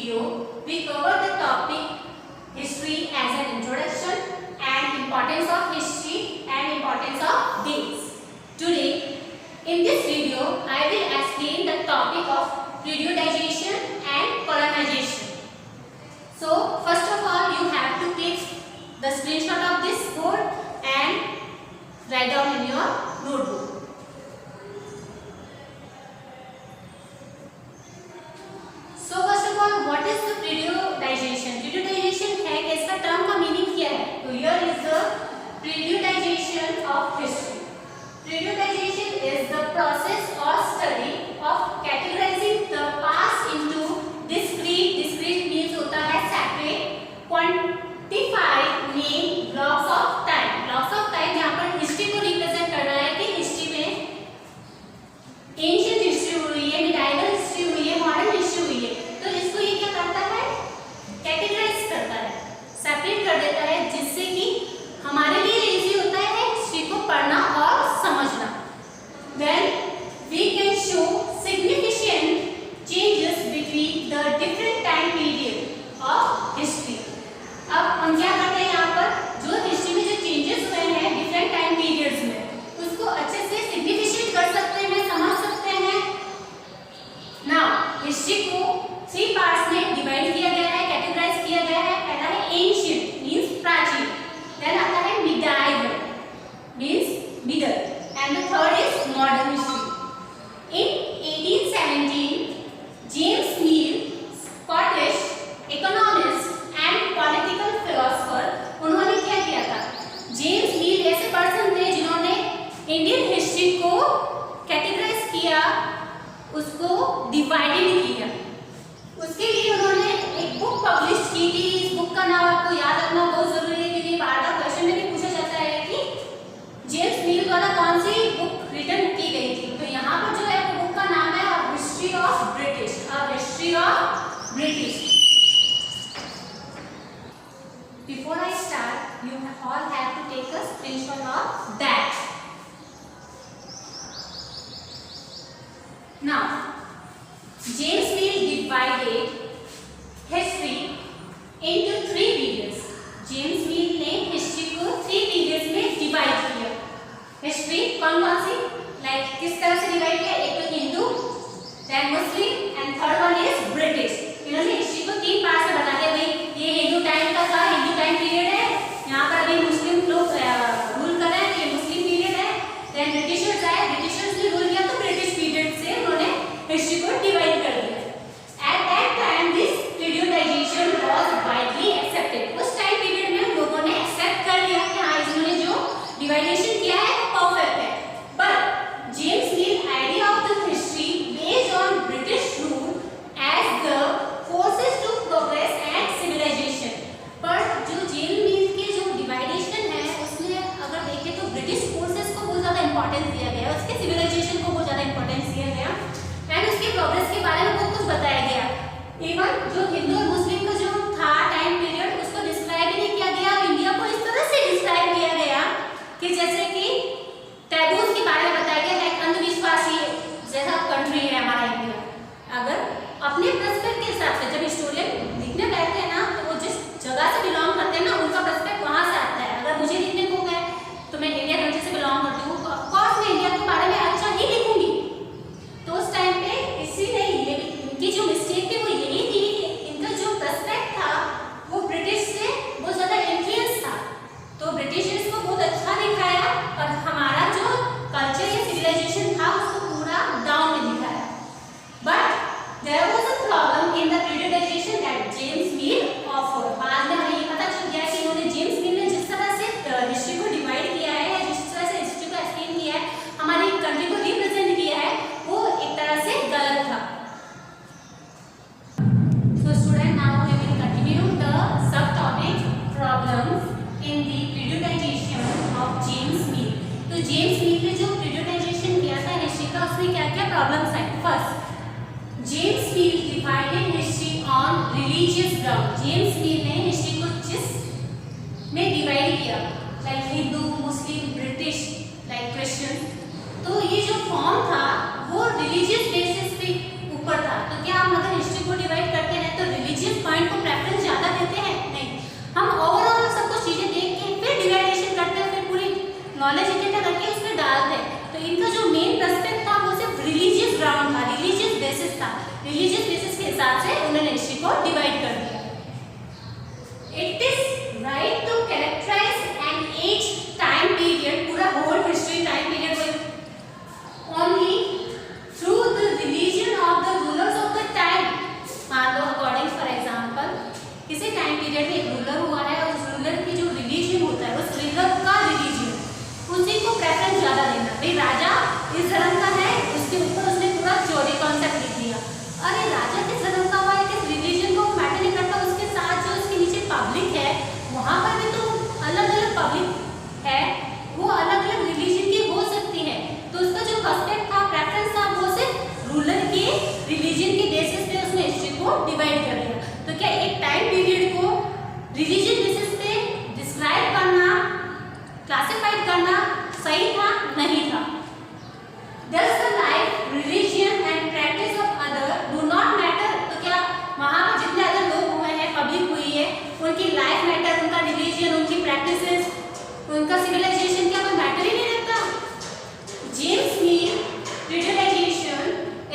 video, we covered the topic history as an introduction and importance of history and importance of dates. Today, in this video, I will explain the topic of periodization and colonization. So, first of all, you have to click the screenshot of this board and write down in your notebook. So first of all, what is the periodization? Periodization है कि इसका term का meaning क्या है? तो here is the periodization of history. Periodization is the process or study of categorizing the past into discrete. Discrete means होता है separate, quantified name blocks of time. Blocks of time यहाँ पर history को represent कर रहा है कि history में ancient history हुई है, medieval history हुई है, modern history हुई है. तो इसको ये क्या करता है? कैटेगराइज करता है, सेपरेट कर देता है, जिससे कि हमारे लिए इजी होता है हिस्ट्री को पढ़ना और समझना. Then we can show significant changes between the different time period of history. अब हम क्या करते हैं यहाँ पर, जो हिस्ट्री में जो चेंजेस हुए हैं डिफरेंट टाइम पीरियड्स में, उसको अच्छे से सिग्निफिकेंट कर सकते हैं, समझ सकते हैं. नाउ हिस्ट्री को 3 पार्ट्स में डिवाइड किया गया है, कैटेगराइज किया गया है. पहला है एंशिएंट मींस प्राचीन, देन आता है medieval means middle, and the third is modern history. In 1817 James mill, Scottish economist and political philosopher, उन्होंने क्या किया था? जेम्स मिल ऐसे पर्सन थे जिन्होंने इंडियन हिस्ट्री को कैटेगराइज किया, उसको डिवाइडेड किया. उसके लिए उन्होंने एक बुक पब्लिश की थी. इस बुक का नाम आपको याद रखना बहुत जरूरी है, क्योंकि बार बार क्वेश्चन में भी पूछा जाता है कि जेम्स मिल द्वारा कौन सी बुक रिटन की गई थी. तो यहाँ पर जो है वो बुक का नाम है history of British. History of British. Before I start, you all have to take a screenshot of that. Now, James Mill divided history into 3 periods. James Mill ने हिस्ट्री को 3 periods में डिवाइड किया. History कौन कौन सी, like किस तरह से divide किया? एक तो Hindu, then Muslim and third one is British. इन्होंने हिस्ट्री को 3 पार्ट में बता दिया. भाई ये हिंदू टाइम का था, हिंदू टाइम पीरियड है, यहाँ पर अभी मुस्लिम लोग रूल कर रहे हैं, ये मुस्लिम पीरियड है. देन ब्रिटिशर्स आए, ब्रिटिशर्स ने रूल किया, तो ब्रिटिश पीरियड से उन्होंने हिस्ट्री को डिवाइड कर दिया. At that time, this periodization was widely accepted. उस टाइम पीरियड में लोगों ने एक्सेप्ट कर लिया कि हाँ, इन्होंने जो डिवाइडेशन किया है परफेक्ट है. But James Mill idea of the history based on British rule as the forces to progress and civilization. पर जो जेम्स मिल के जो डिवाइडेशन है उसमें अगर देखें तो ब्रिटिश फोर्सेस को बहुत ज़्यादा इंपॉर्टेंस दिया गया, उसके सिविलाइजेशन को बहुत ज़्यादा इंपॉर्टेंस दिया गया एंड उसके प्रोग्रेस के बारे में बहुत कुछ बताया गया. इवन जो हिंदू और मुस्लिम का जो था टाइम पीरियड, उसको डिस्क्राइब नहीं किया गया. इंडिया को इस तरह से डिस्क्राइब किया गया कि जैसे कि टैबूज के बारे में बताया गया, लाइक अंधविश्वासी जैसा कंट्री है हमारा इंडिया. अगर अपने पर्सपेक्टिव के हिसाब से जब हिस्टोरियन लिखने बैठते हैं ना, तो वो जिस जगह से बिलोंग करते हैं ना, उनका पर्सपेक्टिव वहाँ से आता है. अगर मुझे लिखने को है तो मैं इंडिया कंट्री से बिलोंग करती हूँ, तो ऑफकोर्स मैं इंडिया के बारे में अच्छा ही लिखूंगी. तो उस टाइम पे इसीलिए ये इनकी जो मिस्टेक थी वो यही थी कि इनका जो पर्सपेक्टिव था वो ब्रिटिश से बहुत ज़्यादा इन्फ्लुएंस था. तो ब्रिटिशर्स को बहुत अच्छा दिखाया, और हमारा जो कल्चर या सिविलाइजेशन था उसको पूरा डाउन में दिखाया. But there was a problem in the periodization that James Mill offered. बाद में हमें ये पता चल गया कि उन्होंने जेम्स मिल ने जिस तरह से हिस्ट्री को डिवाइड किया है या जिस तरह से हिस्ट्री को एक्सप्लेन किया है, हमारी कंट्री को रिप्रेजेंट किया है, वो एक तरह से गलत था. So student, now we will continue the subtopic problems in the periodization of James Mill. तो जेम्स मिल ने जो periodization किया था हिस्ट्री का, उसमें क्या-क्या प्रॉब्लम्स आए? First, James mill divided history on religious ground. James मिल ने हिस्ट्री को जिस में डिवाइड किया, लाइक हिंदू, मुस्लिम, ब्रिटिश, लाइक क्रिश्चियन, तो ये जो फॉर्म था वो रिलीजियस बेसिस पे ऊपर था. तो क्या हम अगर हिस्ट्री को डिवाइड करते हैं तो रिलीजियस नॉलेज इकट्ठा करके उसमें डालते हैं। तो इनका जो मेन पर्सपेक्ट था वो सिर्फ रिलीजियस ग्राउंड था, रिलीजियस बेसिस था। रिलीजियस बेसिस के हिसाब से उन्होंने हिस्ट्री को डिवाइड कर दिया। It is right to characterise an age time period, पूरा होल हिस्ट्री टाइम पीरियड को only through the religion of the rulers of the time. मान लो अकॉर्डिंग फॉर एग्जांपल किसी टाइम पीरियड में एक रूलर हुआ है और उस रूलर की जो रिलीजन होता है, उस रूलर का रिलीजन, उसी को प्रेफरेंस ज्यादा देना। भाई राजा इस धर्म का है, उसके ऊपर उसने पूरा चोरी कॉन्सेप्ट लिख दिया। अरे राजा किस धर्म का हुआ है, किस रिलीजन को मैटर नहीं करता, उसके साथ जो उसके नीचे पब्लिक है वहां पर भी तो अलग अलग पब्लिक है, वो अलग अलग रिलीजन की हो सकती है। तो उसका जो पर्सपेक्ट था, प्रेफरेंस था, वो सिर्फ रूलर के रिलीजन के बेसिस पे उसने हिस्ट्री को डिवाइड कर दिया। तो क्या एक टाइम पीरियड को रिलीजन बेसिस पे डिस्क्राइब करना, क्लासिफाइड करना सही था? नहीं था। Does the life, religion and practice of other do not matter? तो क्या वहाँ पर जितने अदर लोग हुए हैं, पब्लिक हुई है, उनकी लाइफ मैटर, उनका रिलीजन, उनकी प्रैक्टिसेस, उनका सिविलाइजेशन क्या कोई मैटर ही नहीं रखता? James Mill realisation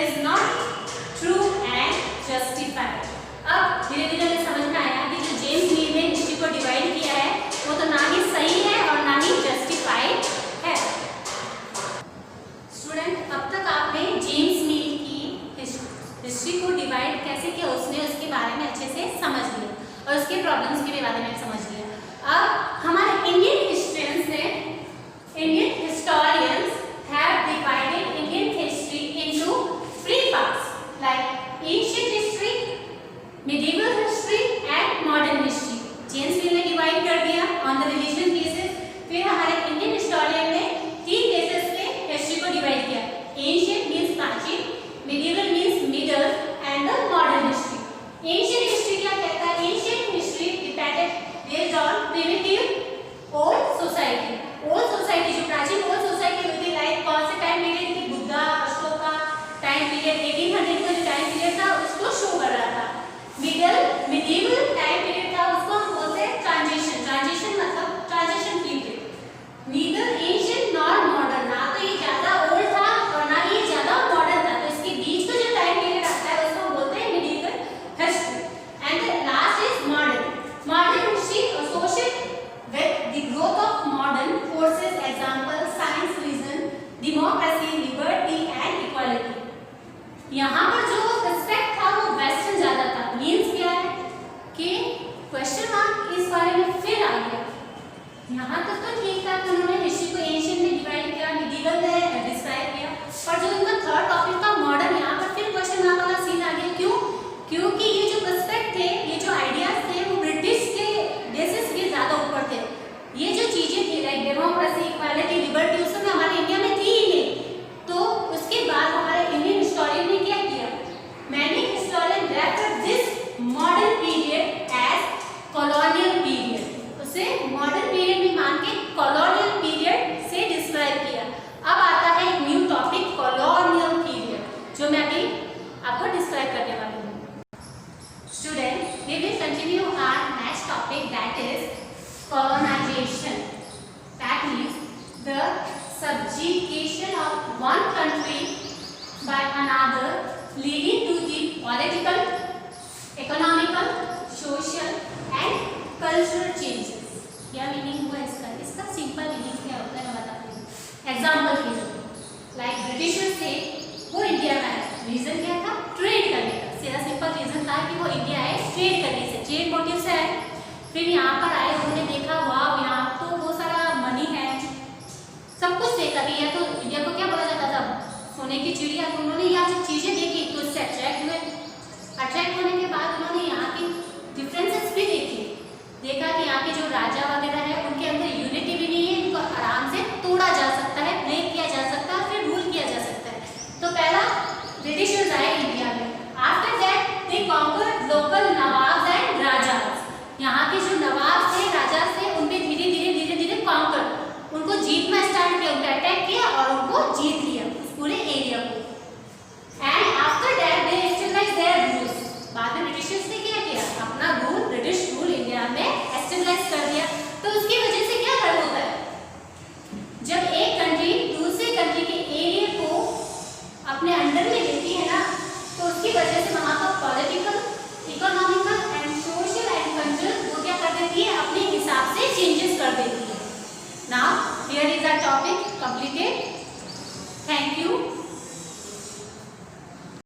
is not true and justified. अब धीरे धीरे हमें समझ में आया कि जो जेम्स मील ने हिस्ट्री को डिवाइड किया है वो तो ना ही सही है और ना ही जस्टिफाइड है। स्टूडेंट, अब तक आपने जेम्स मील की हिस्ट्री को डिवाइड कैसे किया उसने उसके बारे में अच्छे से समझ लिया और उसके प्रॉब्लम्स के बारे में समझ लिया। अब हमारे इंडियन हिस्ट्रियंस ने, Indian historians have divided Indian history into 3 parts like ancient history, medieval history and modern history। James Mill ने डिवाइड कर दिया ऑन द रिलीजन बेसिस। फिर हमारे इंडियन हिस्टोरियन ने 3 बेसिस पे हिस्ट्री को डिवाइड किया। एंशिएंट मींस प्राचीन, medieval means middle and the modern history. Ancient history क्या कहता है? Ancient history depended based on primitive old society. Old society, जो प्राचीन ओल्ड सोसाइटी होती है, लाइक कौन से टाइम पीरियड की, बुद्धा, अशोका टाइम पीरियड, 1800 का जो टाइम पीरियड था उसको शो कर रहा था। medieval टाइम पीरियड था, उसको हम बोलते हैं ट्रांजिशन। ट्रांजिशन मतलब transition period. Neither ancient nor modern, ना तो ये ज्यादा ओल्ड था और ना ये ज्यादा मॉडर्न था, तो इसके बीच का जो टाइम पीरियड आता है उसको हम बोलते हैं medieval history। And the last is modern. Modern history associated with the growth of modern forces, example science, reason, democracy, liberty and equality. यहाँ पर जो रिस्पेक्ट था वो वेस्टर्न ज्यादा था। मींस क्या है कि क्वेश्चन मार्क इस बारे में फिर आ गया। यहाँ तक तो ठीक था कि उन्होंने हिस्ट्री को एंशिएंट में डिवाइड किया, मिडिवल में डिस्क्राइब किया, पर जो इनका थर्ड टॉपिक था मॉडर्न, यहाँ पर फिर क्वेश्चन मार्क वाला सीन आ गया। क्यों? क्योंकि ये जो पर्सपेक्ट थे, ये जो आइडियाज थे वो ब्रिटिश के बेसिस के ज्यादा ऊपर थे। ये जो चीजें थी लाइक डेमोक्रेसी, इक्वालिटी, लिबर्टी, उस समय हमारे इंडिया में थी ही नहीं। तो उसके बाद हमारे इंडियन हिस्टोरियन ने क्या किया? Many historians refer this modern period as colonial period। उसे modern period में मान के colonial period से डिस्क्राइब किया। अब आता है एक न्यू टॉपिक colonial period, जो मैं अभी आपको डिस्क्राइब करने वाली हूँ। Student, we will continue our next topic, that is colonization। That means the subjugation of one country by another, leading to the political, economical, social and cultural changes। क्या meaning हुआ इसका? इसका सिंपल मीनिंग क्या होता है मैं बताती हूँ। एग्जाम्पल के लिए, लाइक ब्रिटिशर्स थे, वो इंडिया में आए, रीजन क्या था? ट्रेड करने का। सीधा सिंपल रीजन था कि वो इंडिया आए ट्रेड करने से, ट्रेड मोटिव से आए। फिर यहाँ पर आए, उन्होंने देखा वाह यहाँ तो बहुत सारा मनी है, सब कुछ देखा कि यह तो इंडिया को क्या बोला जाता था, सोने की चिड़िया। तो उन्होंने यहाँ जो चीजें देखी तो उससे अट्रैक्ट हुए। अट्रैक्ट होने के बाद उन्होंने यहाँ की डिफरेंसेस भी देखी, देखा कि यहाँ के जो राजा वगैरह है उनके अंदर यूनिटी भी नहीं है, इनको आराम से तोड़ा जा सकता है, ब्रेक किया जा सकता है, फिर रूल किया जा सकता है। तो पहला ब्रिटिशर्स आए इंडिया में। After that they conquered local nawabs and rajas. यहाँ के जो नवाब थे, राजा थे, उनपे धीरे धीरे कॉन्कर, उनको जीतना स्टार्ट किया, उनको अटैक किया और उनको जीत लिया उस पूरे एरिया को। And after that completed